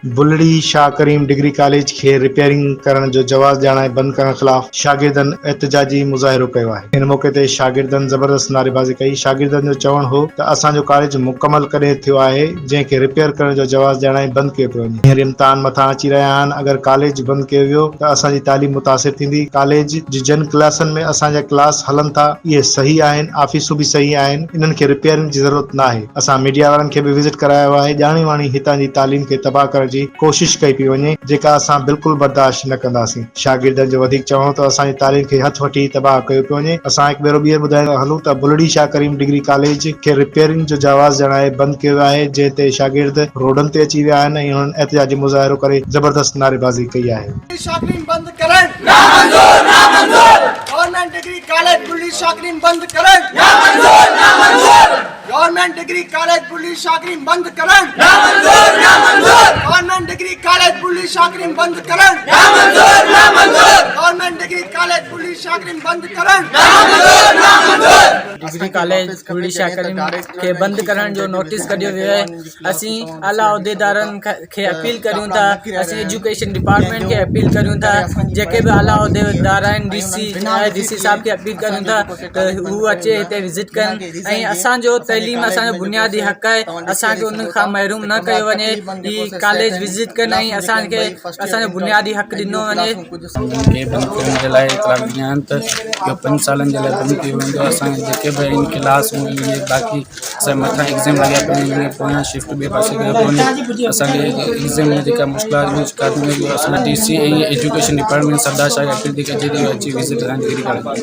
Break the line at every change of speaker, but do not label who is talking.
बुलड़ी शाह करीम degree college खे repairing करण जो जवाज़ ॼाणाए बंद करण ख़िलाफ़ शागिर्दनि एहतजाजी मुज़ाहिरो कयो आहे। हिन मौक़े ते शागिर्दनि ज़बरदस्त नारेबाज़ी कई। शागिर्दनि जो चवणु हो त असांजो कॉलेज मुकमल कॾहिं थियो आहे जंहिंखे रिपेयर करण जो जवाज़ ॼाणाए बंद कयो पियो वञे। हींअर इम्तिहान मथां अची रहिया आहिनि। अगरि कॉलेज बंद कयो वियो त असांजी तालीम मुतासिर थींदी। कॉलेज जी जिन क्लासनि में असांजा क्लास हलनि था इहे सही आहिनि, ऑफिसूं बि सही आहिनि, इन्हनि खे रिपेयरिंग जी ज़रूरत न आहे। असां मीडिया वारनि खे बि विज़िट करायो आहे। ॼाणी वाणी हितां जी तालीम खे तबाह करण जी कोशिश कई पई वञे, जेका असां बिल्कुलु बर्दाश्त न कंदासीं। शागिर्दनि जो वधीक चवणो त असांजी तालीम खे हथ वठी तबाह कयो पियो वञे। असां हिकु भेरो ॿीहर ॿुधाइण हलूं त बुलड़ी शाह करीम डिग्री कॉलेज खे रिपेयरिंग जो जवाज़ ॼाणाए बंद कयो आहे, जंहिं ते शागिर्द रोडनि ते अची विया आहिनि ऐं हुननि एहतजाजी मुज़ाहिरो करे ज़बरदस्त नारेबाज़ी कई आहे।
शाकरीन बंद करें, नामंजूर नामंजूर। गवर्नमेंट डिग्री कॉलेज बुलड़ी शाकरीन बंद करें, नामंजूर नामंजूर। गवर्नमेंट डिग्री कॉलेज बुलड़ी शाकरीन बंद करें, नामंजूर नामंजूर। गवर्नमेंट डिग्री कॉलेज बुलड़ी शाकरीन बंद करें, नामंजूर नामंजूर। गवर्नमेंट डिग्री कॉलेज बुलड़ी शाकरीन बंद करें, नामंजूर नामंजूर।
डिग्री कॉलेज बुलड़ी शाकरीन खे बंद करण जो नोटिस कढियो वियो आहे। असीं आला उहिदेदारनि खे अपील करियूं था, असीं एजुकेशन डिपार्टमेंट खे अपील करियूं था, जेके बि आला उहिदेदार आहिनि, डीसी साहब खे अपील करियूं था त हू अचे हिते विज़िट कनि ऐं असांजो तइलीम असांजो बुनियादी हक़ आहे, असांखे उन खां महरूम न कयो वञे। ही कॉलेज विज़िट कनि ऐं असांखे असांजो बुनियादी हक़ ॾिनो वञे।
खे बंदि करण जे लाइ इतलाह ॾिनी आहिनि त इहो 5 सालनि जे लाइ बंदि कयो वेंदो। असांजे जेके बि आहिनि क्लासूं इहे बाक़ी असांजे मथां एग्ज़ाम लॻा पिया आहिनि, पोयां शिफ्ट ॿिए पासे कयो पियो वञे। असांखे एग्ज़ाम में जेका मुश्किलात में शिकायतूं में असां डीसी ऐं एजुकेशन डिपार्टमेंट सरदार शाह अपील थी कजे त अची विज़िट करण डिग्री कॉलेज।